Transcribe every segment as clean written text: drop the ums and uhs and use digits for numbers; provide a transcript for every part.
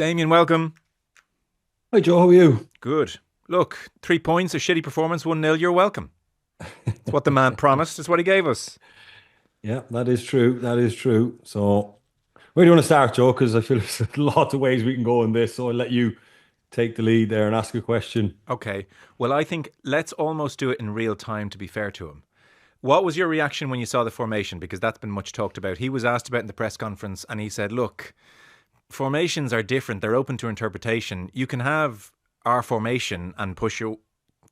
Damien, welcome. Hi Joe, how are you? Good. Look, 3 points, a shitty performance, 1-0. You're welcome. It's what the man promised. It's what he gave us. Yeah, that is true. That is true. So, where do you want to start, Joe? Because I feel there's lots of ways we can go in this. So I'll let you take the lead there and ask a question. Okay. Well, I think let's almost do it in real time to be fair to him. What was your reaction when you saw the formation? Because that's been much talked about. He was asked about in the press conference and he said, look, formations are different. They're open to interpretation. You can have our formation and push your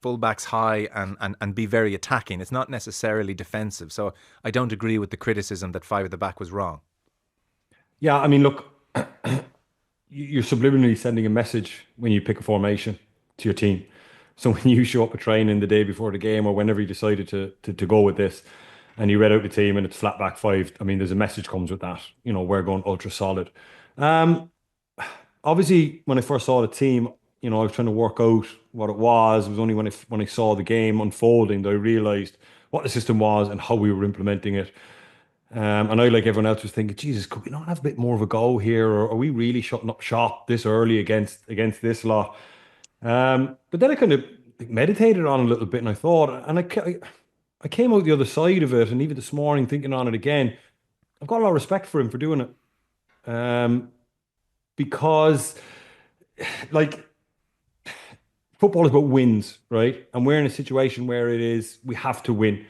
fullbacks high and be very attacking. It's not necessarily defensive. So I don't agree with the criticism that five at the back was wrong. Yeah, I mean, look, you're subliminally sending a message when you pick a formation to your team. So when you show up at training the day before the game or whenever you decided to go with this and you read out the team and it's flat back five, I mean, there's a message comes with that. We're going ultra solid. Um, Obviously, when I first saw the team, I was trying to work out what it was. It was only when I saw the game unfolding that I realized what the system was and how we were implementing it. And I, like everyone else, was thinking, Jesus, could we not have a bit more of a go here, or are we really shutting up shop this early against this lot? But then I kind of meditated on it a little bit, and I thought, and I came out the other side of it, and even this morning thinking on it again, I've got a lot of respect for him for doing it, because like football is about wins, right? And we're in a situation where it is we have to win.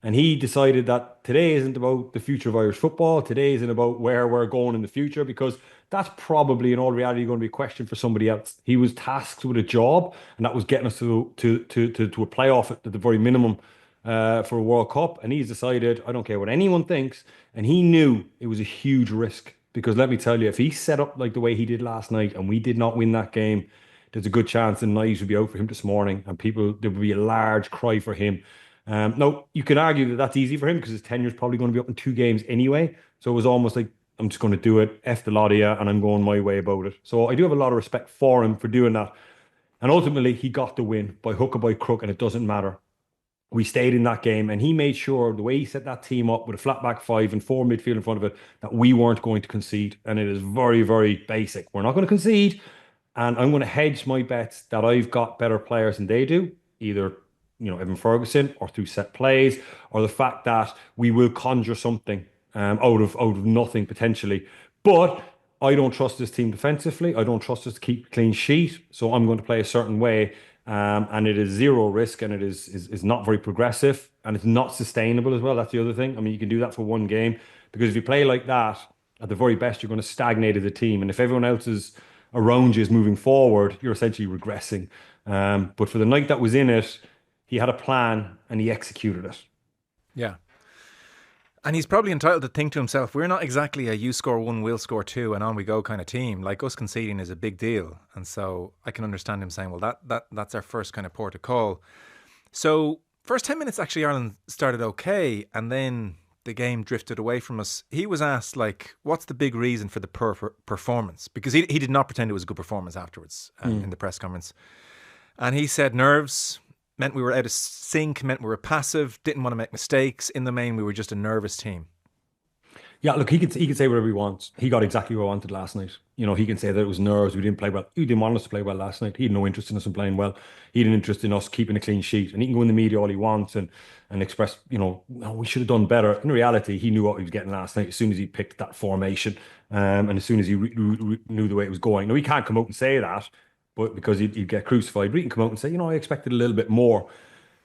And he decided that today isn't about the future of Irish football. Today isn't about where we're going in the future, because that's probably in all reality going to be a question for somebody else. He was tasked with a job, and that was getting us to a playoff at the very minimum for a World Cup. And he's decided, I don't care what anyone thinks. And he knew it was a huge risk, because let me tell you, if he set up like the way he did last night and we did not win that game, there's a good chance the knives would be out for him this morning, and there would be a large cry for him. No, you could argue that that's easy for him because his tenure is probably going to be up in 2 games anyway. So it was almost like, I'm just going to do it, F the lot of you, and I'm going my way about it. So I do have a lot of respect for him for doing that. And ultimately, he got the win by hook or by crook, and it doesn't matter. We stayed in that game, and he made sure the way he set that team up with a flat back five and four midfield in front of it, that we weren't going to concede. And it is very, very basic. We're not going to concede, and I'm going to hedge my bets that I've got better players than they do, either Evan Ferguson, or through set plays, or the fact that we will conjure something out of nothing potentially. But I don't trust this team defensively. I don't trust us to keep a clean sheet. So I'm going to play a certain way. And it is zero risk, and it is not very progressive, and it's not sustainable as well. That's the other thing. I mean, you can do that for one game, because if you play like that, at the very best, you're going to stagnate as a team. And if everyone else is around you is moving forward, you're essentially regressing. But for the night that was in it, he had a plan and he executed it. Yeah. And he's probably entitled to think to himself, we're not exactly a you score one, we'll score two, and on we go kind of team. Like, us conceding is a big deal. And so I can understand him saying, well, that's our first kind of port of call. So first 10 minutes, actually, Ireland started okay. And then the game drifted away from us. He was asked, like, what's the big reason for the performance? Because he did not pretend it was a good performance afterwards in the press conference. And he said nerves, meant we were out of sync, meant we were passive, didn't want to make mistakes. In the main, we were just a nervous team. Yeah, look, he could say whatever he wants. He got exactly what he wanted last night. He can say that it was nerves. We didn't play well. He didn't want us to play well last night. He had no interest in us in playing well. He had an interest in us keeping a clean sheet. And he can go in the media all he wants and express, "Oh, we should have done better." In reality, he knew what he was getting last night as soon as he picked that formation, and as soon as he knew the way it was going. Now, he can't come out and say that, but because he'd get crucified. But he can come out and say, "I expected a little bit more."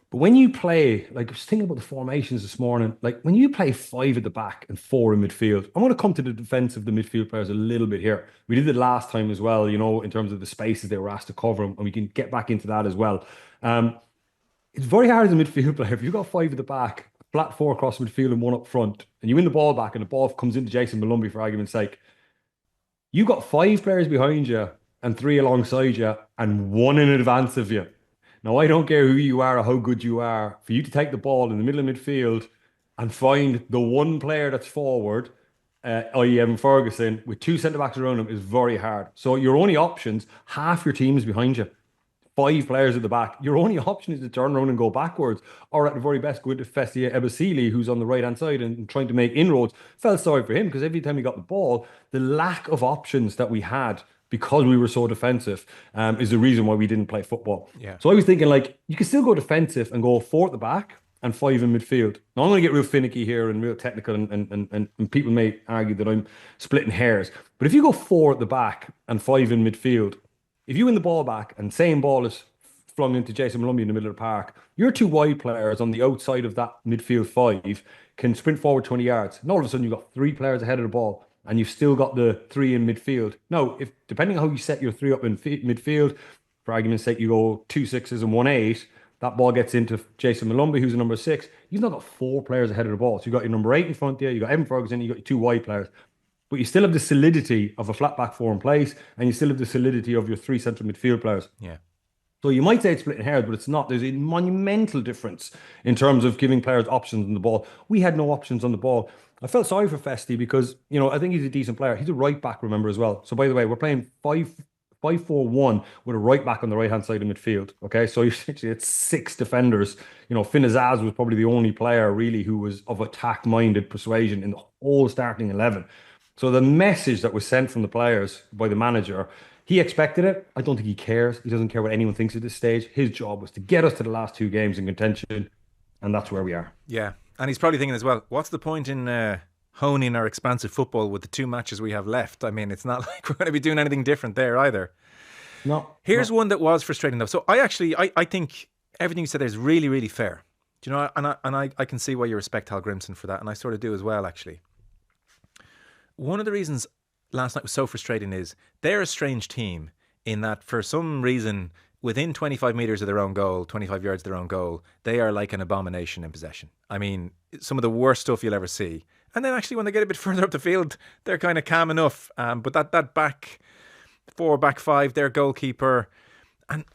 But when you play, like I was thinking about the formations this morning, like when you play five at the back and four in midfield, I'm going to come to the defense of the midfield players a little bit here. We did it last time as well, in terms of the spaces they were asked to cover, and we can get back into that as well. Um, it's very hard as a midfield player. If you've got five at the back, flat four across midfield and one up front, and you win the ball back and the ball comes into Jason Malumbi for argument's sake, you got five players behind you and three alongside you and one in advance of you. Now, I don't care who you are or how good you are. For you to take the ball in the middle of midfield and find the one player that's forward, i.e. Evan Ferguson, with two centre backs around him is very hard. So your only options, half your team is behind you. Five players at the back. Your only option is to turn around and go backwards, or at the very best, go into Festia Ebasili, who's on the right hand side and trying to make inroads. Felt sorry for him because every time he got the ball, the lack of options that we had because we were so defensive, is the reason why we didn't play football. Yeah. So I was thinking, like, you can still go defensive and go four at the back and five in midfield. Now I'm going to get real finicky here and real technical, and people may argue that I'm splitting hairs. But if you go four at the back and five in midfield, if you win the ball back and same ball is flung into Jason Molumby in the middle of the park, your two wide players on the outside of that midfield five can sprint forward 20 yards. And all of a sudden, you've got three players ahead of the ball, and you've still got the three in midfield. Now, if depending on how you set your three up in midfield, for argument's sake, you go 2 6s and 1 8, that ball gets into Jason Molumby, who's the number 6. You've now got four players ahead of the ball. So you've got your number 8 in front there, you've got Evan Ferguson, you've got your two wide players. But you still have the solidity of a flat back four in place, and you still have the solidity of your three central midfield players. Yeah. So you might say it's splitting hairs, but it's not. There's a monumental difference in terms of giving players options on the ball. We had no options on the ball. I felt sorry for Festi because, I think he's a decent player. He's a right back, remember, as well. So by the way, we're playing 5-4-1 with a right back on the right-hand side of midfield. Okay, so essentially it's 6 defenders. Finn Azaz was probably the only player really who was of attack-minded persuasion in the whole starting 11. So the message that was sent from the players by the manager, he expected it. I don't think he cares. He doesn't care what anyone thinks at this stage. His job was to get us to the last 2 games in contention, and that's where we are. Yeah, and he's probably thinking as well, what's the point in honing our expansive football with the 2 matches we have left? I mean, it's not like we're going to be doing anything different there either. No. Here's one that was frustrating though. So I think everything you said there is really, really fair. Do you know? And I can see why you respect Hallgrímsson for that, and I sort of do as well, actually. One of the reasons last night was so frustrating is they're a strange team in that for some reason within 25 metres of their own goal, 25 yards of their own goal, they are like an abomination in possession. I mean, some of the worst stuff you'll ever see. And then actually when they get a bit further up the field, they're kind of calm enough. But that back 4, back 5, their goalkeeper, and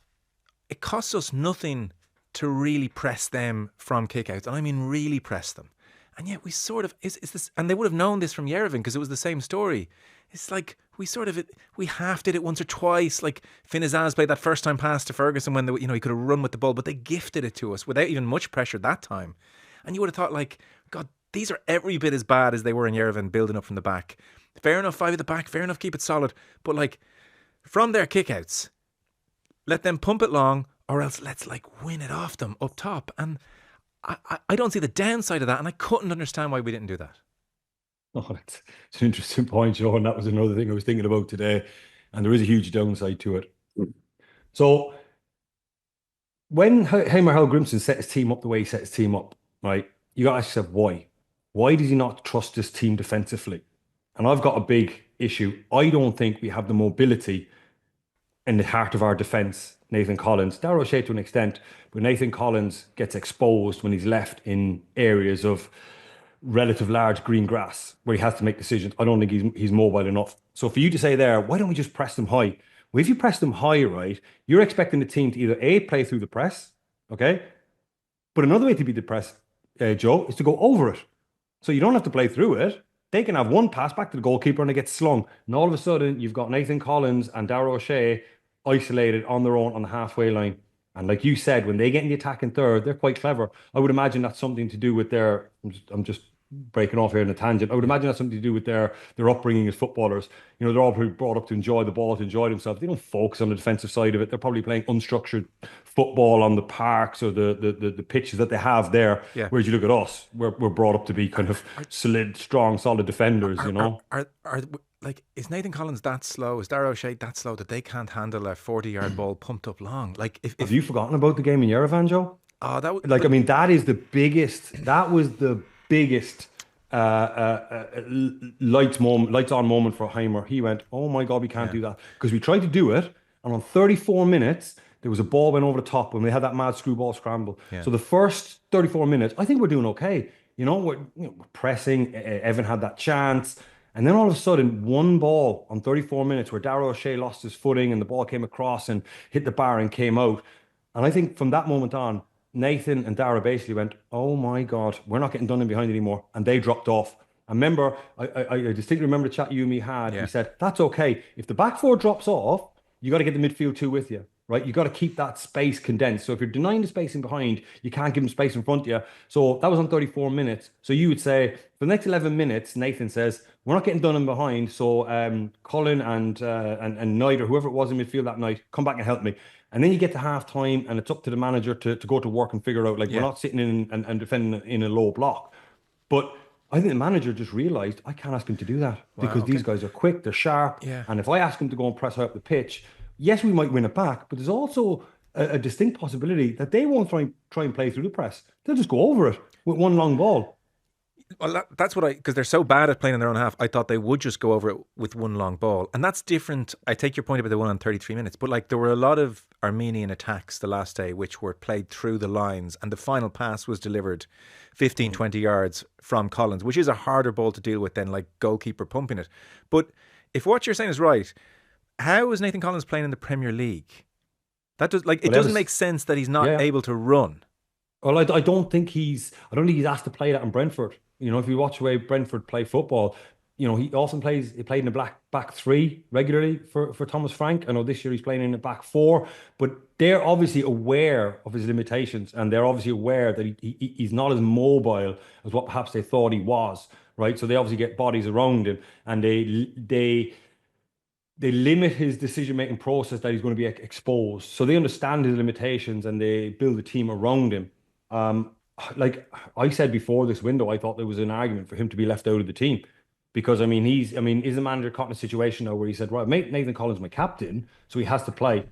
it costs us nothing to really press them from kickouts. And I mean really press them. And yet we sort of, is this, and they would have known this from Yerevan because it was the same story. It's like we half did it once or twice. Like Finn Azaz played that first time pass to Ferguson when he could have run with the ball, but they gifted it to us without even much pressure that time. And you would have thought, like, God, these are every bit as bad as they were in Yerevan, building up from the back. Fair enough, 5 at the back, fair enough, keep it solid. But like from their kickouts, let them pump it long, or else let's like win it off them up top. And I don't see the downside of that, and I couldn't understand why we didn't do that. Oh, it's an interesting point, Joe, and that was another thing I was thinking about today, and there is a huge downside to it. So when Heimir Hallgrímsson set his team up the way he set his team up, right, you got to ask yourself why. Why does he not trust this team defensively? And I've got a big issue. I don't think we have the mobility in the heart of our defence. Nathan Collins, Darragh O'Shea to an extent, but Nathan Collins gets exposed when he's left in areas of relative large green grass where he has to make decisions. I don't think he's mobile enough. So for you to say there, why don't we just press them high? Well, if you press them high, right, you're expecting the team to either A, play through the press, okay? But another way to beat the press, Joe, is to go over it. So you don't have to play through it. They can have one pass back to the goalkeeper and it gets slung. And all of a sudden, you've got Nathan Collins and Darragh O'Shea isolated on their own on the halfway line. And like you said, when they get in the attacking third, they're quite clever. I would imagine that's something to do with their, I'm just breaking off here in a tangent. I would imagine that's something to do with their upbringing as footballers. They're all brought up to enjoy the ball, to enjoy themselves. They don't focus on the defensive side of it. They're probably playing unstructured football on the parks or the pitches that they have there. Yeah. Whereas you look at us, we're brought up to be kind of solid defenders, Like, is Nathan Collins that slow? Is Darragh O'Shea that slow that they can't handle a 40-yard ball pumped up long? Like, have you forgotten about the game in Yerevan, Joe? Oh, that like, I mean, that is the biggest. That was the biggest lights on moment for Heimir. He went, "Oh my God, we can't do that," because we tried to do it, and on 34 minutes there was a ball went over the top when we had that mad screwball scramble. Yeah. So the first 34 minutes, I think we're doing okay. We're pressing. Evan had that chance. And then all of a sudden, one ball on 34 minutes where Darragh O'Shea lost his footing and the ball came across and hit the bar and came out. And I think from that moment on, Nathan and Darragh basically went, "Oh my God, we're not getting done in behind anymore." And they dropped off. I remember, I distinctly remember the chat you and me had. Yeah. We said, that's okay. If the back four drops off, you got to get the midfield two with you. right? You got to keep that space condensed. So if you're denying the space in behind, you can't give them space in front of you. So that was on 34 minutes. So you would say for the next 11 minutes, Nathan says, we're not getting done in behind. So Colin and Knight or whoever it was in midfield that night, come back and help me. And then you get to half time and it's up to the manager to go to work and figure out, like, we're Yeah. not sitting in and defending in a low block. But I think the manager just realised I can't ask him to do that Wow. because Okay. these guys are quick, they're sharp. Yeah. And if I ask him to go and press high up the pitch, yes, we might win it back, but there's also a distinct possibility that they won't try and play through the press. They'll just go over it with one long ball. Well, that's what because they're so bad at playing in their own half. I thought they would just go over it with one long ball, and that's different. I take your point about the one on 33 minutes, but like there were a lot of Armenian attacks the last day which were played through the lines, and the final pass was delivered 15, 20 yards from Collins, which is a harder ball to deal with than like goalkeeper pumping it. But if what you're saying is right, how is Nathan Collins playing in the Premier League? That does like it doesn't make sense that he's not able to run. Well, I don't think he's asked to play that in Brentford. You know, if you watch the way Brentford play football, you know, he played in a back three regularly for Thomas Frank. I know this year he's playing in a back four, but they're obviously aware of his limitations and they're obviously aware that he's not as mobile as what perhaps they thought he was, right? So they obviously get bodies around him and they limit his decision-making process that he's going to be exposed. So they understand his limitations and they build a team around him. Like I said before this window, I thought there was an argument for him to be left out of the team because is the manager caught in a situation now where he said, right, mate, Nathan Collins is my captain, so he has to play,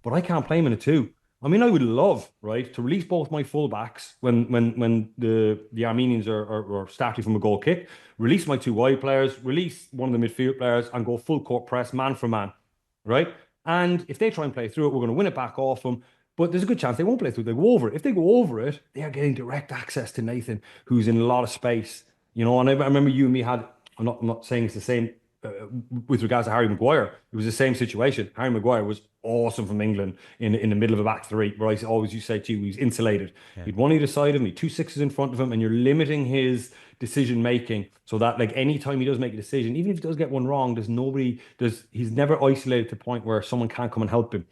but I can't play him in a two. I mean, I would love, right, to release both my fullbacks when the Armenians are starting from a goal kick, release my two wide players, release one of the midfield players, and go full court press, man for man, right? And if they try and play through it, we're going to win it back off them. But there's a good chance they won't play through. They go over it. If they go over it, they are getting direct access to Nathan, who's in a lot of space. You know, and I remember you and me had. I'm not saying it's the same with regards to Harry Maguire. It was the same situation. Harry Maguire was awesome from England in the middle of a back three, where I always used to say to you, he's insulated. Yeah. He'd one either side of him, he'd two sixes in front of him, and you're limiting his decision making so that like any time he does make a decision, even if he does get one wrong, he's never isolated to the point where someone can't come and help him.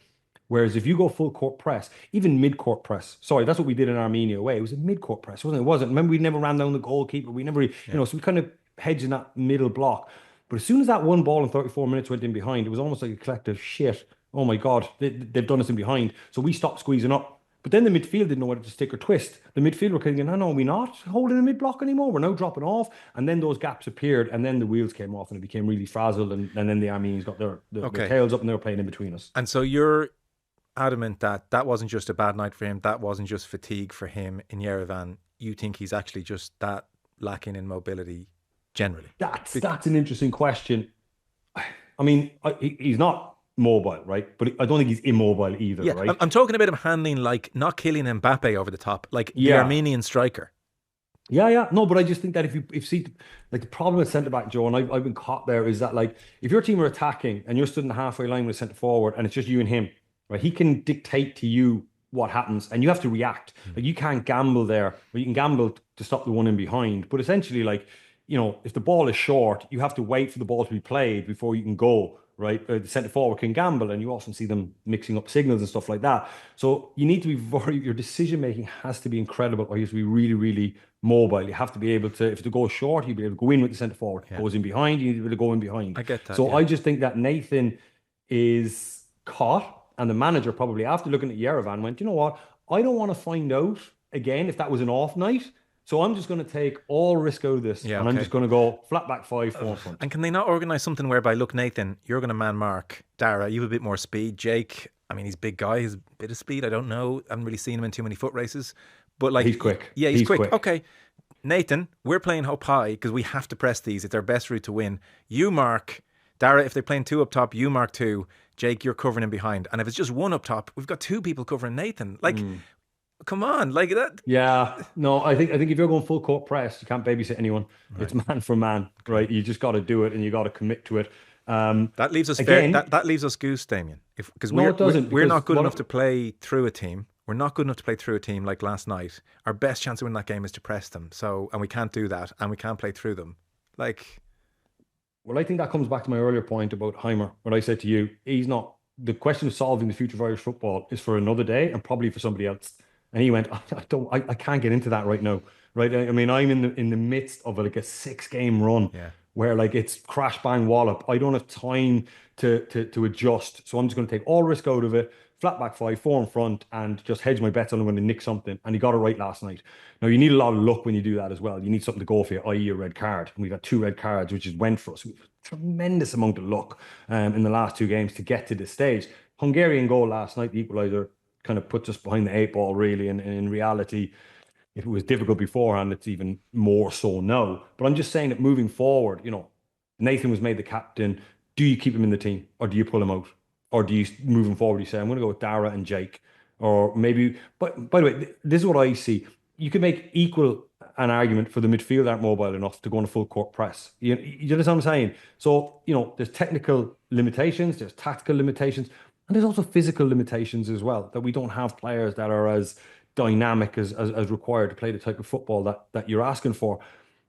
Whereas if you go full court press, even mid court press, sorry, that's what we did in Armenia away. It was a mid court press, wasn't it? It wasn't. Remember, we never ran down the goalkeeper. We never, so we kind of hedged in that middle block. But as soon as that one ball in 34 minutes went in behind, it was almost like a collective shit. Oh my God, they've done us in behind. So we stopped squeezing up. But then the midfield didn't know whether to stick or twist. The midfield were kind of going, no, we're not holding the mid block anymore. We're now dropping off. And then those gaps appeared and then the wheels came off and it became really frazzled. And then the Armenians got their tails up and they were playing in between us. And so you're adamant that wasn't just a bad night for him, that wasn't just fatigue for him in Yerevan. You think he's actually just that lacking in mobility generally? That's an interesting question. I mean, he's not mobile, right? But I don't think he's immobile either, right? I'm talking about him handling like not Kylian Mbappe over the top, like the Armenian striker. Yeah. No, but I just think that if you see like the problem with centre back, Joe, and I've been caught there, is that like if your team are attacking and you're stood in the halfway line with centre forward and it's just you and him, right? He can dictate to you what happens and you have to react. Like you can't gamble there, but you can gamble to stop the one in behind. But essentially, like, you know, if the ball is short, you have to wait for the ball to be played before you can go, right? The centre forward can gamble and you often see them mixing up signals and stuff like that. So you need to be your decision making has to be incredible, or you have to be really, really mobile. You have to be able to, if the goal is short, you'll be able to go in with the centre forward. Goes in behind, you need to be able to go in behind. I get that. So I just think that Nathan is caught. And the manager probably, after looking at Yerevan, went, you know what? I don't want to find out again if that was an off night. So I'm just going to take all risk out of this. I'm just going to go flat back 5, 4 front. And can they not organise something whereby, look, Nathan, you're going to man mark Dara, you have a bit more speed. Jake, I mean, he's a big guy, he's a bit of speed. I don't know. I haven't really seen him in too many foot races. But like, he's quick. Yeah, he's quick. Okay. Nathan, we're playing up high because we have to press these. It's our best route to win. You mark Dara, if they're playing 2 up top, you mark 2. Jake, you're covering him behind. And if it's just 1 up top, we've got 2 people covering Nathan. Like, come on, like that. Yeah, no, I think if you're going full court press, you can't babysit anyone. Right. It's man for man, right? You just got to do it and you got to commit to it. That leaves us again, that leaves us goose, Damien. Because we're not good enough to play through a team. We're not good enough to play through a team like last night. Our best chance of winning that game is to press them. So, and we can't do that, and we can't play through them. Like. Well, I think that comes back to my earlier point about Heimir, what I said to you. He's not the question of solving the future of Irish football is for another day and probably for somebody else. And he went, I can't get into that right now. Right. I mean, I'm in the midst of like a 6 game run Yeah. where like it's crash bang wallop. I don't have time to adjust. So I'm just going to take all risk out of it, flat back five, four in front, and just hedge my bets on I'm going to nick something. And he got it right last night. Now you need a lot of luck when you do that as well. You need something to go for you, i.e. a red card. And we got 2 red cards, which is went for us. We've a tremendous amount of luck in the last 2 games to get to this stage. Hungarian goal last night, the equaliser, kind of puts us behind the 8 ball, really. And in reality, if it was difficult beforehand, it's even more so now. But I'm just saying that moving forward, Nathan was made the captain. Do you keep him in the team or do you pull him out? Or do you, moving forward, you say, I'm going to go with Dara and Jake? Or maybe, but by the way, this is what I see. You could make equal an argument for the midfield aren't mobile enough to go on a full court press. You understand what I'm saying? So, there's technical limitations, there's tactical limitations, and there's also physical limitations as well, that we don't have players that are as dynamic as required to play the type of football that you're asking for.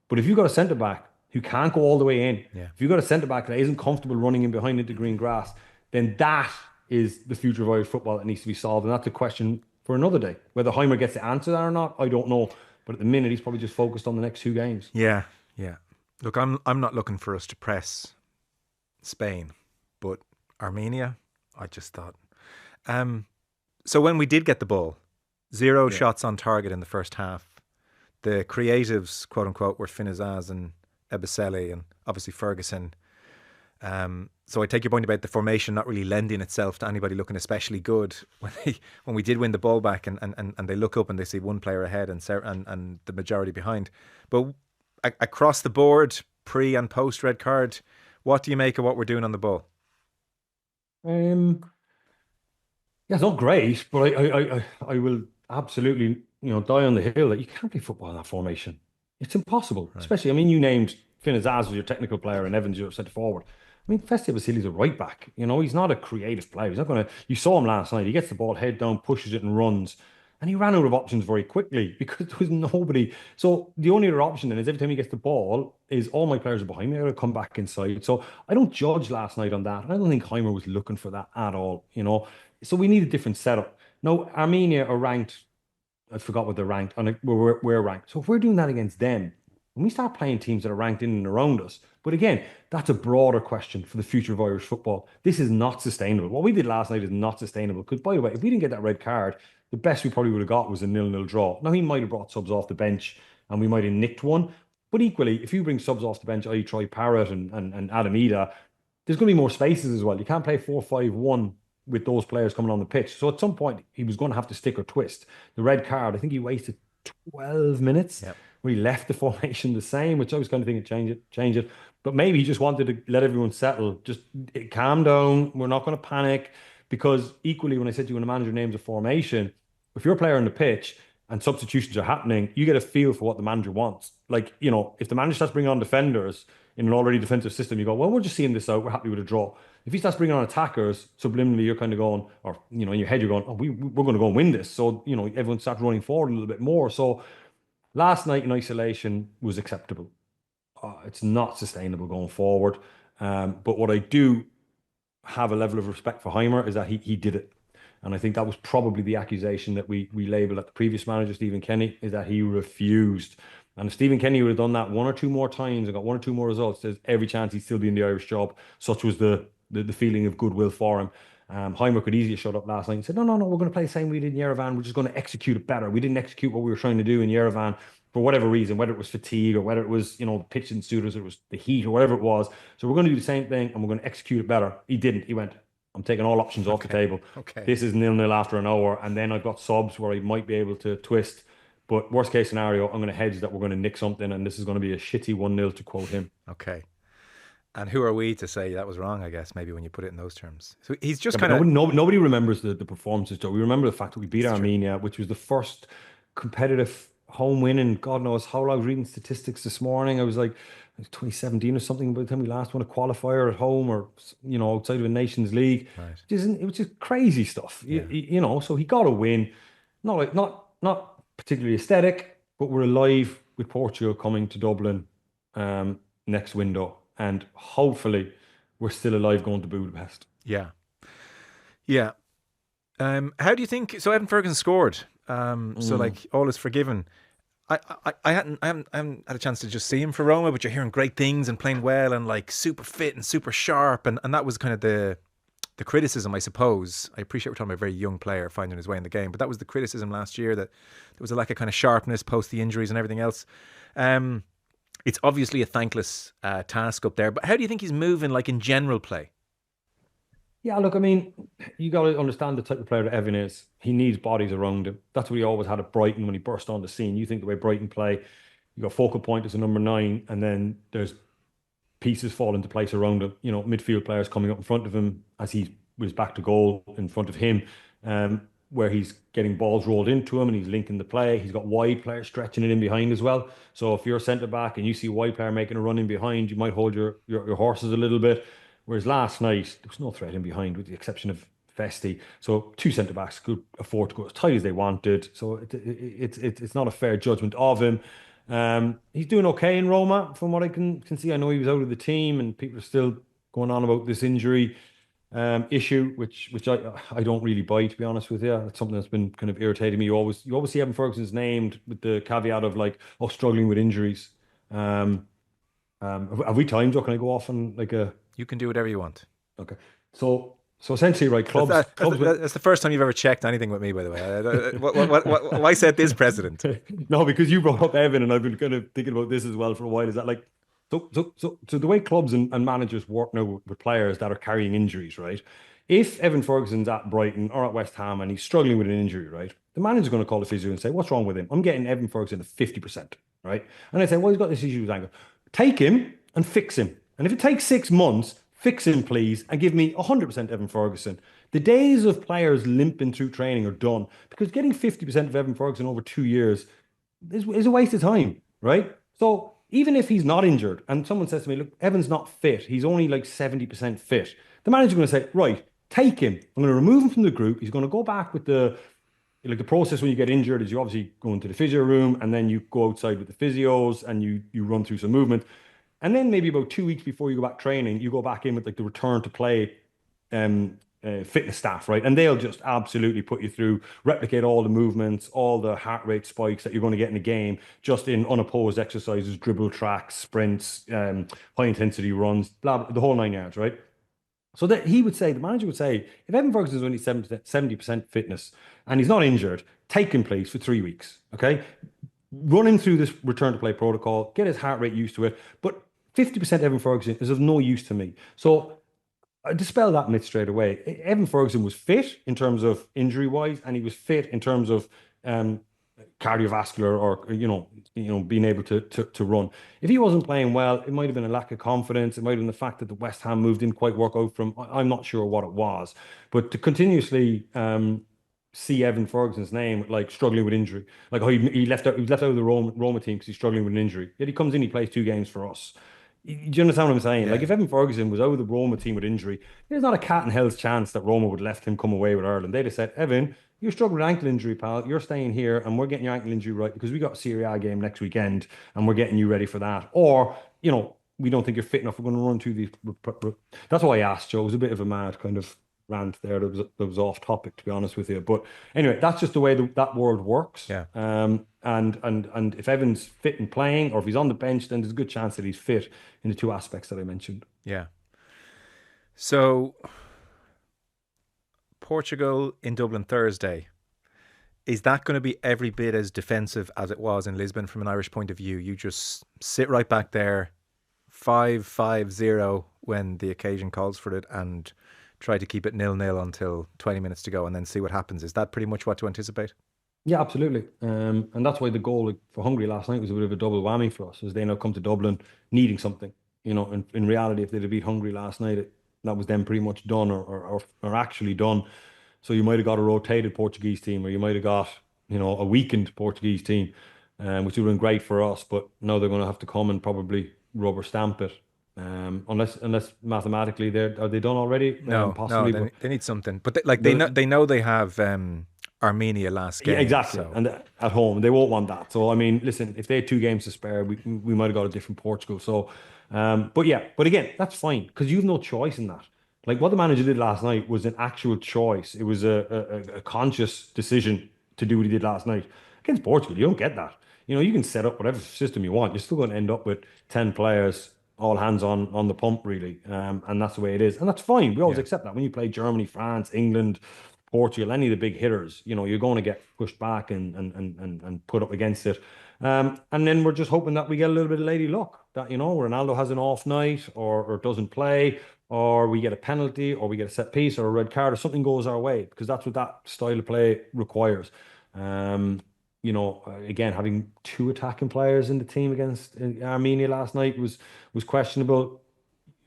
But if you've got a centre back who can't go all the way in, Yeah. if you've got a centre back that isn't comfortable running in behind into green grass, then that is the future of Irish football that needs to be solved. And that's a question for another day. Whether Heimir gets to answer that or not, I don't know. But at the minute, he's probably just focused on the next 2 games. Yeah. Yeah. Look, I'm not looking for us to press Spain, but Armenia, I just thought. So when we did get the ball, zero shots on target in the first half. The creatives, quote unquote, were Finazaz and Ebisele and obviously Ferguson. So I take your point about the formation not really lending itself to anybody looking especially good when we did win the ball back and they look up and they see one player ahead and the majority behind. But across the board, pre and post red card, what do you make of what we're doing on the ball? Yeah, it's not great, but I will absolutely, die on the hill that you can't play football in that formation. It's impossible. Right. Especially, I mean, you named Finn Azaz as your technical player and Evans your centre forward. I mean, Festia Vasili's a right back. He's not a creative player. He's not going to. You saw him last night. He gets the ball head down, pushes it, and runs. And he ran out of options very quickly because there was nobody. So the only other option then is every time he gets the ball is all my players are behind me. I got to come back inside. So I don't judge last night on that. And I don't think Heimir was looking for that at all. So we need a different setup. No, Armenia are ranked. I forgot what they're ranked. And we're ranked. So if we're doing that against them, when we start playing teams that are ranked in and around us, but again, that's a broader question for the future of Irish football. This is not sustainable. What we did last night is not sustainable. Because by the way, if we didn't get that red card, the best we probably would have got was a 0-0 draw. Now he might have brought subs off the bench and we might have nicked one. But equally, if you bring subs off the bench, i.e. Troy Parrott and Adam Ida, there's going to be more spaces as well. You can't play 4-5-1 with those players coming on the pitch. So at some point, he was going to have to stick or twist. The red card, I think he wasted 12 minutes. Yep. Where he left the formation the same, which I was kind of thinking change it. But maybe he just wanted to let everyone settle. Just calm down. We're not going to panic. Because equally, when I said to you when the manager names a formation, if you're a player on the pitch and substitutions are happening, you get a feel for what the manager wants. Like, if the manager starts bringing on defenders in an already defensive system, you go, well, we're just seeing this out. We're happy with a draw. If he starts bringing on attackers, subliminally, you're kind of going, or, in your head, you're going, oh, we're going to go and win this. So, everyone starts running forward a little bit more. So last night in isolation was acceptable. It's not sustainable going forward. But what I do have a level of respect for Heimir is that he did it. And I think that was probably the accusation that we labelled at the previous manager, Stephen Kenny, is that he refused. And if Stephen Kenny would have done that 1 or 2 more times and got 1 or 2 more results, there's every chance he'd still be in the Irish job. Such was the feeling of goodwill for him. Heimir could easily have shut up last night and said, no, we're going to play the same we did in Yerevan. We're just going to execute it better. We didn't execute what we were trying to do in Yerevan for whatever reason, whether it was fatigue or whether it was, the pitch didn't suit us, or it was the heat or whatever it was. So we're going to do the same thing and we're going to execute it better. He didn't. He went, I'm taking all options off the table. Okay. This is 0-0 after an hour. And then I've got subs where I might be able to twist. But worst case scenario, I'm going to hedge that we're going to nick something and this is going to be a shitty 1-0 to quote him. Okay. And who are we to say that was wrong, I guess, maybe when you put it in those terms. So he's just nobody remembers the performances, Joe. We remember the fact that we beat Armenia, which was the first competitive home win in God knows how long. I was reading statistics this morning. I was like 2017 or something by the time we last won a qualifier at home or, outside of a Nations League. Right. It was just crazy stuff. Yeah. So he got a win. Not particularly aesthetic, but we're alive with Portugal coming to Dublin next window. And hopefully we're still alive going to Budapest. Yeah. Yeah. How do you think? So Evan Ferguson scored. So Mm. like all is forgiven. I hadn't had a chance to just see him for Roma, but you're hearing great things and playing well and like super fit and super sharp, and that was kind of the criticism, I suppose. I appreciate we're talking about a very young player finding his way in the game, but that was the criticism last year, that there was a lack of kind of sharpness post the injuries and everything else. Um, it's obviously a thankless task up there, but how do you think he's moving, like in general play? Yeah, look, I mean, you got to understand the type of player that Evan is. He needs bodies around him. That's what he always had at Brighton when he burst on the scene. You think the way Brighton play, you got focal point as a number nine, and then there's pieces fall into place around him. You know, midfield players coming up in front of him as he was back to goal in front of him, where he's getting balls rolled into him and he's linking the play. He's got wide players stretching it in behind as well. So if you're a centre back and you see a wide player making a run in behind, you might hold your horses a little bit. Whereas last night there was no threat in behind, with the exception of Festi. So two centre backs could afford to go as tight as they wanted. So it's not a fair judgment of him. He's doing okay in Roma, from what I can see. I know he was out of the team, and people are still going on about this injury issue, which I don't really buy, to be honest with you. It's something that's been kind of irritating me. You always see Evan Ferguson's named with the caveat of like, oh, struggling with injuries. Um, have we time, Joe? Can I go off on like a You can do whatever you want. okay? So essentially, right, clubs with That's the first time you've ever checked anything with me, by the way. Why set this precedent? no, because you brought up Evan, and I've been kind of thinking about this as well for a while. Is that like so the way clubs and managers work now with players that are carrying injuries, right? If Evan Ferguson's at Brighton or at West Ham and he's struggling with an injury, right? The manager's going to call the physio and say, "What's wrong with him? I'm getting Evan Ferguson at 50%, right?" And I say, "Well, he's got this issue with ankle. Take him and fix him. And if it takes 6 months, fix him, please, and give me 100% Evan Ferguson." The days of players limping through training are done, because getting 50% of Evan Ferguson over 2 years is a waste of time, right? So even if he's not injured and someone says to me, look, Evan's not fit, he's only like 70% fit, the manager's going to say, right, take him. I'm going to remove him from the group. He's going to go back with the process when you get injured is you obviously go into the physio room and then you go outside with the physios and you run through some movement. And then maybe about 2 weeks before you go back training, you go back in with like the return to play fitness staff, right? And they'll just absolutely put you through, replicate all the movements, all the heart rate spikes that you're going to get in a game, just in unopposed exercises, dribble tracks, sprints, high intensity runs, blah, blah, the whole 9 yards, right? So that he would say, the manager would say, if Evan Ferguson is only 70% fitness and he's not injured, take him, please, for 3 weeks. Okay. Run him through this return to play protocol, get his heart rate used to it. But 50% Evan Ferguson is of no use to me. So I dispel that myth straight away. Evan Ferguson was fit in terms of injury wise, and he was fit in terms of um, cardiovascular, or being able to run. If he wasn't playing well, it might have been a lack of confidence. It might have been the fact that the West Ham move didn't quite work out for him. I'm not sure what it was, but to continuously see Evan Ferguson's name like struggling with injury, like, oh, he was left out of the Roma team because he's struggling with an injury. Yet he comes in, he plays 2 games for us. Do you understand what I'm saying? Like, Yeah. if Evan Ferguson was out of the Roma team with injury, there's not a cat in hell's chance that Roma would let him come away with Ireland. They'd have said, Evan, you're struggling with ankle injury, pal. You're staying here, and we're getting your ankle injury right because we got a Serie A game next weekend, and we're getting you ready for that. Or, we don't think you're fit enough. We're going to run through these. That's why I asked, Joe. It was a bit of a mad kind of rant there. That was off topic, to be honest with you. But anyway, that's just the way that world works. Yeah. And if Evan's fit and playing, or if he's on the bench, then there's a good chance that he's fit in the two aspects that I mentioned. Yeah. So Portugal in Dublin Thursday. Is that going to be every bit as defensive as it was in Lisbon from an Irish point of view? You just sit right back there, 5-5-0 when the occasion calls for it, and try to keep it 0-0 until 20 minutes to go, and then see what happens. Is that pretty much what to anticipate? Yeah, absolutely. And that's why the goal for Hungary last night was a bit of a double whammy for us, as they now come to Dublin needing something. In reality, if they'd have beat Hungary last night, that was them pretty much done, or actually done. So you might have got a rotated Portuguese team, or you might have got, a weakened Portuguese team, which would have been great for us. But now they're going to have to come and probably rubber stamp it. Unless mathematically are they done already? No, Possibly. no, But they need something. But they know they have Armenia last yeah, game. exactly. So And at home, they won't want that. So I mean, listen, if they had 2 games to spare, we might have got a different Portugal. So, but again, that's fine because you've no choice in that. Like what the manager did last night was an actual choice. It was a conscious decision to do what he did last night. Against Portugal, you don't get that. You can set up whatever system you want. You're still going to end up with 10 players, all hands on the pump, really. And that's the way it is. And that's fine. We always Yeah. accept that. When you play Germany, France, England, Portugal, any of the big hitters, you're going to get pushed back and put up against it. And then we're just hoping that we get a little bit of lady luck. That, Ronaldo has an off night or doesn't play, or we get a penalty, or we get a set piece, or a red card, or something goes our way, because that's what that style of play requires. Again, having two attacking players in the team against Armenia last night was questionable.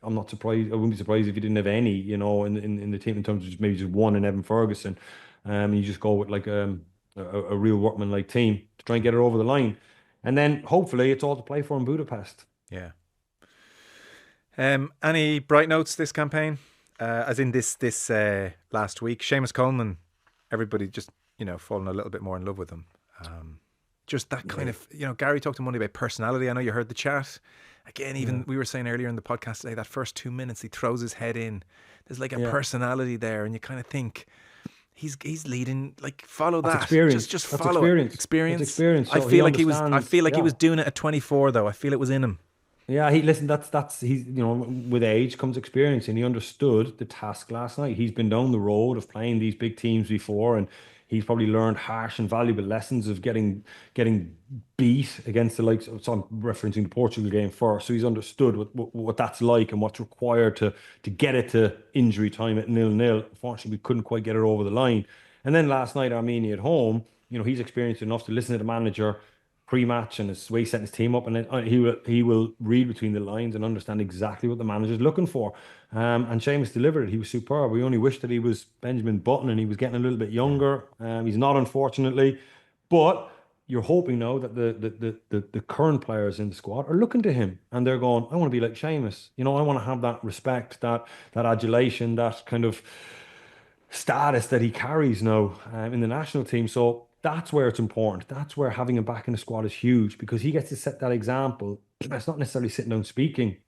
I'm not surprised. I wouldn't be surprised if you didn't have any, in the team, in terms of maybe just one in Evan Ferguson. And you just go with like a real workman-like team to try and get it over the line. And then hopefully it's all to play for in Budapest. Yeah. Any bright notes this campaign? As in this last week, Seamus Coleman, everybody just falling a little bit more in love with him. Just that kind of Gary talked to Monday about personality. I know you heard the chat. Again, even we were saying earlier in the podcast today, that first 2 minutes he throws his head in. There's like a personality there, and you kind of think he's leading. Like follow That's that. experience. Just That's follow experience. experience. That's experience. I So feel like he was. I understands. feel like he Yeah. was doing it at 24 though. I feel it was in him. Yeah, listen, that's he's with age comes experience, and he understood the task last night. He's been down the road of playing these big teams before, and he's probably learned harsh and valuable lessons of getting beat against the likes of, so I'm referencing the Portugal game first. So he's understood what that's like and what's required to get it to injury time at 0-0. Unfortunately, we couldn't quite get it over the line. And then last night, Armenia at home, he's experienced enough to listen to the manager pre-match and his way he's setting his team up, and then he will read between the lines and understand exactly what the manager's looking for. And Seamus delivered it. He was superb. We only wish that he was Benjamin Button and he was getting a little bit younger. He's not, unfortunately, but you're hoping now that the current players in the squad are looking to him and they're going, I want to be like Seamus. I want to have that respect, that adulation, that kind of status that he carries now in the national team. So that's where it's important. That's where having him back in the squad is huge, because he gets to set that example. It's not necessarily sitting down speaking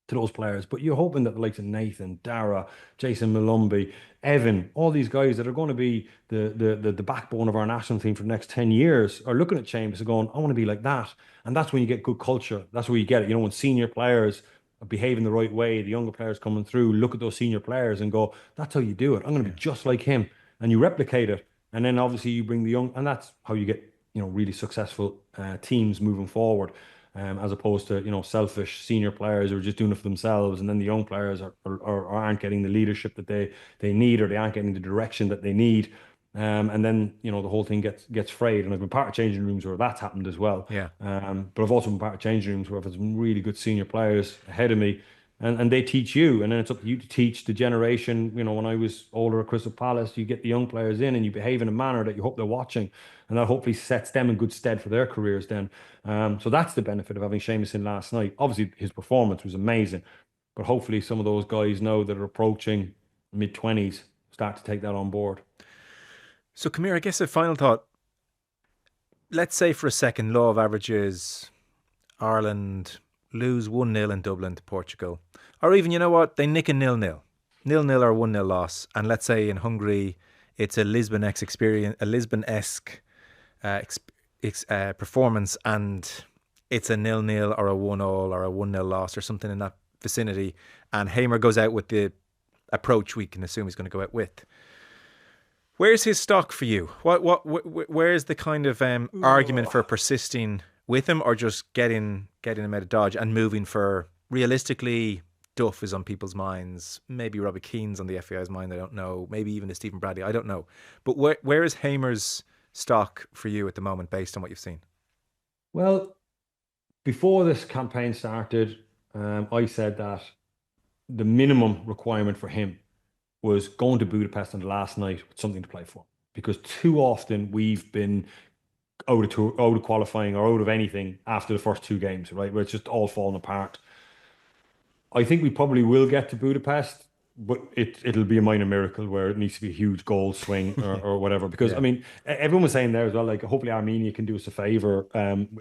to those players, but you're hoping that the likes of Nathan, Dara, Jason Malumbi, Evan, all these guys that are going to be the backbone of our national team for the next 10 years are looking at Chambers and going, I want to be like that. And that's when you get good culture. That's where you get it. When senior players are behaving the right way, the younger players coming through, look at those senior players and go, that's how you do it. I'm going to be just like him. And you replicate it. And then obviously you bring the young, and that's how you get, really successful teams moving forward, as opposed to, selfish senior players who are just doing it for themselves. And then the young players aren't getting the leadership that they need, or they aren't getting the direction that they need. And then, the whole thing gets frayed. And I've been part of changing rooms where that's happened as well. Yeah. But I've also been part of changing rooms where I've had some really good senior players ahead of me, and they teach you, and then it's up to you to teach the generation. When I was older at Crystal Palace, you get the young players in and you behave in a manner that you hope they're watching, and that hopefully sets them in good stead for their careers then. So that's the benefit of having Seamus in last night. Obviously, his performance was amazing, but hopefully some of those guys now that are approaching mid-20s start to take that on board. So, Kamir, I guess a final thought. Let's say for a second, law of averages, Ireland lose 1-0 in Dublin to Portugal. Or even, they nick a 0-0. 0-0 or 1-0 loss. And let's say in Hungary, it's a Lisbon-esque experience, a Lisbon-esque performance, and it's a 0-0 or a 1-0 or a 1-0 loss or something in that vicinity. And Heimir goes out with the approach we can assume he's going to go out with. Where's his stock for you? Where's the kind of argument for persisting with him, or just getting him out of Dodge and moving for, realistically, Duff is on people's minds. Maybe Robbie Keane's on the FAI's mind. I don't know. Maybe even a Stephen Bradley. I don't know. But where is Heimir's stock for you at the moment, based on what you've seen? Well, before this campaign started, I said that the minimum requirement for him was going to Budapest on the last night with something to play for. Because too often we've been out of qualifying or out of anything after the first two games, right? Where it's just all falling apart. I think we probably will get to Budapest, but it'll be a minor miracle where it needs to be a huge goal swing or whatever. Because, I mean, everyone was saying there as well, like, hopefully Armenia can do us a favour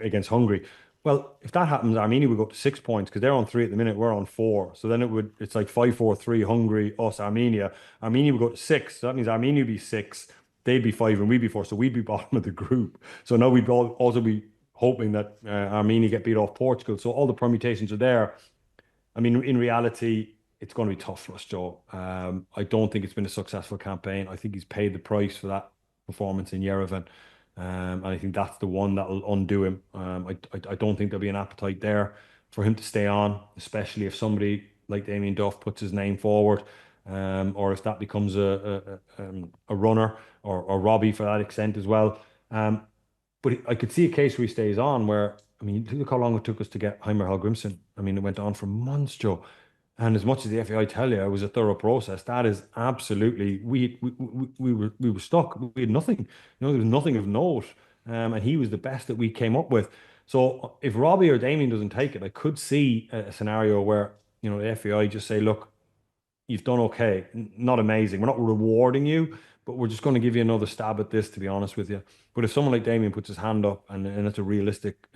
against Hungary. Well, if that happens, Armenia would go up to 6 points because they're on 3 at the minute. We're on 4. So then it's like 5-4-3, Hungary, us, Armenia. Armenia would go to 6. So that means Armenia would be 6. They'd be 5 and we'd be 4. So we'd be bottom of the group. So now we'd also be hoping that Armenia get beat off Portugal. So all the permutations are there. I mean, in reality, it's going to be tough for us, Joe. I don't think it's been a successful campaign. I think he's paid the price for that performance in Yerevan. And I think that's the one that will undo him. I don't think there'll be an appetite there for him to stay on, especially if somebody like Damien Duff puts his name forward, or if that becomes a runner or Robbie for that extent as well. But I could see a case where he stays on where, I mean, look how long it took us to get Heimir Hallgrímsson. I mean, it went on for months, Joe. And as much as the FAI tell you it was a thorough process, that is absolutely we were stuck. We had nothing. There was nothing of note. And he was the best that we came up with. So if Robbie or Damien doesn't take it, I could see a scenario where, the FAI just say, look, you've done okay. Not amazing. We're not rewarding you, but we're just going to give you another stab at this, to be honest with you. But if someone like Damien puts his hand up and it's a realistic,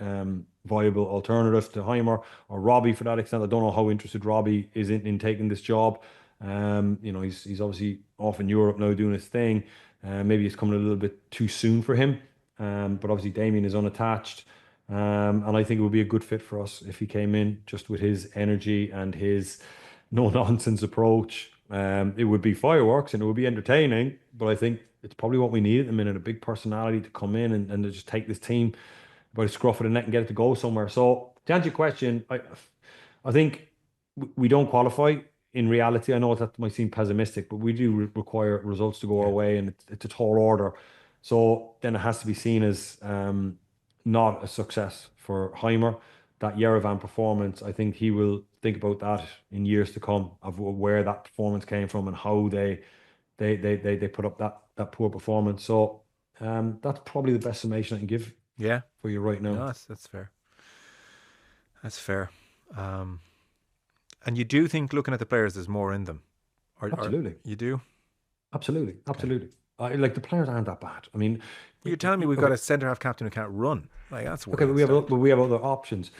viable alternative to Heimer or Robbie for that extent, I don't know how interested Robbie is in taking this job. He's obviously off in Europe now doing his thing. Maybe it's coming a little bit too soon for him. But obviously Damien is unattached. And I think it would be a good fit for us if he came in just with his energy and his no nonsense approach. It would be fireworks and it would be entertaining, but I think it's probably what we need at the minute, a big personality to come in and to just take this team by the scruff of the neck and get it to go somewhere. So to answer your question, I think we don't qualify in reality. I know that might seem pessimistic, but we do require results to go our way, and it's a tall order. So then it has to be seen as not a success for Heimer. That Yerevan performance, I think he will think about that in years to come of where that performance came from and how they put up that poor performance. So that's probably the best summation I can give for you right now. No, that's fair. That's fair. And you do think, looking at the players, there's more in them? Absolutely. You do? Absolutely. Like the players aren't that bad. I mean, you're telling me we've got a centre half captain who can't run. Like, that's okay. But we have other options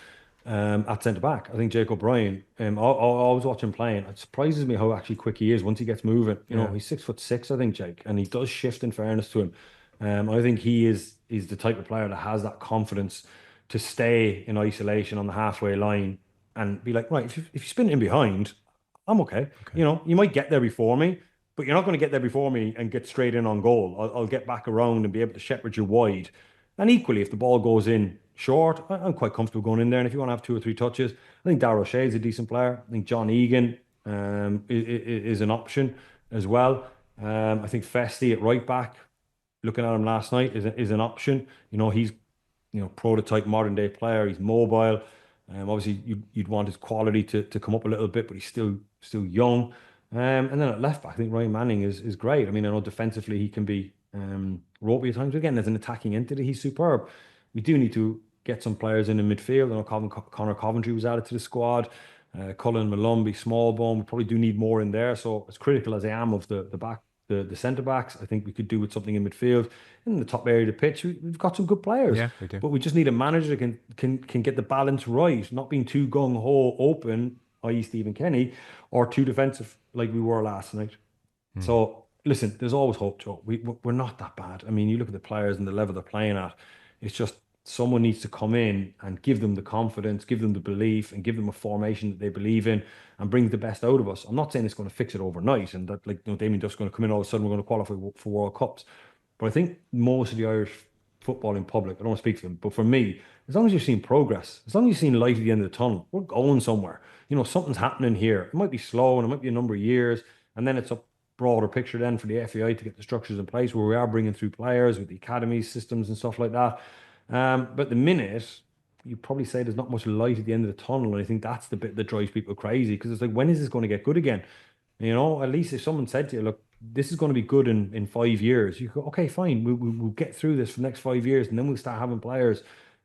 at centre back. I think Jake O'Brien. I was watching playing. It surprises me how actually quick he is once he gets moving. He's 6'6", I think, Jake, and he does shift. In fairness to him, I think he's the type of player that has that confidence to stay in isolation on the halfway line and be like, right, if you spin in behind, I'm okay. You might get there before me, but you're not going to get there before me and get straight in on goal. I'll get back around and be able to shepherd you wide. And equally, if the ball goes in short, I'm quite comfortable going in there. And if you want to have 2 or 3 touches, I think Darragh O'Shea's a decent player. I think John Egan is an option as well. I think Festy at right back, looking at him last night, is an option. He's prototype modern day player. He's mobile. Obviously, you'd want his quality to come up a little bit, but he's still young. And then at left back, I think Ryan Manning is great. I mean, I know defensively he can be ropey at times. Again, as an attacking entity, he's superb. We do need to get some players in the midfield. I know Connor Coventry was added to the squad. Cullen Malumbi, Smallbone. We probably do need more in there. So as critical as I am of the centre backs, I think we could do with something in midfield. In the top area of the pitch, we've got some good players. Yeah, we do. But we just need a manager that can get the balance right, not being too gung ho open, i.e. Stephen Kenny, or too defensive like we were last night. So listen, there's always hope, Joe. We're not that bad. I mean, you look at the players and the level they're playing at. It's just someone needs to come in and give them the confidence, give them the belief, and give them a formation that they believe in, and bring the best out of us. I'm not saying it's going to fix it overnight, and that Damien Duff's going to come in all of a sudden we're going to qualify for World Cups. But I think most of the Irish football in public, I don't want to speak for them, but for me, as long as you're seeing progress, as long as you're seeing light at the end of the tunnel, we're going somewhere. Something's happening here. It might be slow and it might be a number of years, and then it's a broader picture then for the FAI to get the structures in place where we are bringing through players with the academy systems and stuff like that. But the minute, you probably say there's not much light at the end of the tunnel, and I think that's the bit that drives people crazy, because it's like, when is this going to get good again? At least if someone said to you, look, this is going to be good in 5 years, you go, okay, fine, we'll get through this for the next 5 years, and then we'll start having players.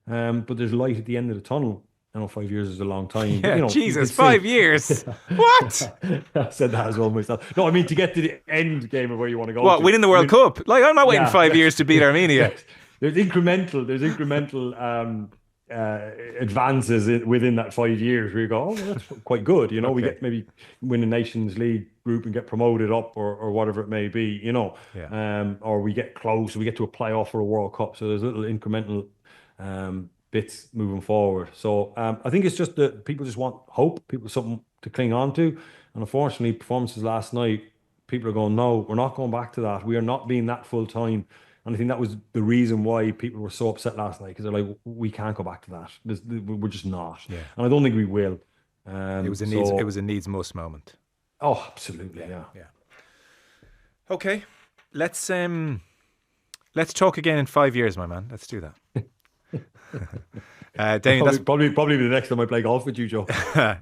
But there's light at the end of the tunnel. I know 5 years is a long time. Yeah, but, Jesus, 5 years. What? I said that as well myself. No, I mean, to get to the end game of where you want to go. What, winning the World Cup? Like, I'm not waiting 5 years to beat Armenia. There's incremental advances within that 5 years where you go, oh, well, that's quite good. You know, we Okay. get maybe win the Nations League group and get promoted up or whatever it may be, you know, Yeah. or we get close, we get to a playoff or a World Cup. So there's little incremental bits moving forward. So I think it's just that people just want hope, people something to cling on to. And unfortunately, performances last night, people are going, no, we're not going back to that. We are not being that full time. And I think that was the reason why people were so upset last night because they're like, we can't go back to that. We're just not. Yeah. And I don't think we will. It was a needs must moment. Oh, absolutely, yeah. Okay, let's talk again in 5 years, my man. Let's do that. Damien, that's probably the next time I play golf with you, Joe.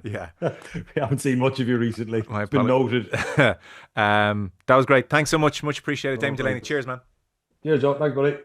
Yeah. We haven't seen much of you recently. It's been noted. That was great. Thanks so much. Much appreciated. Damien Delaney. Cheers, man. Yeah, Joe. Thanks, buddy.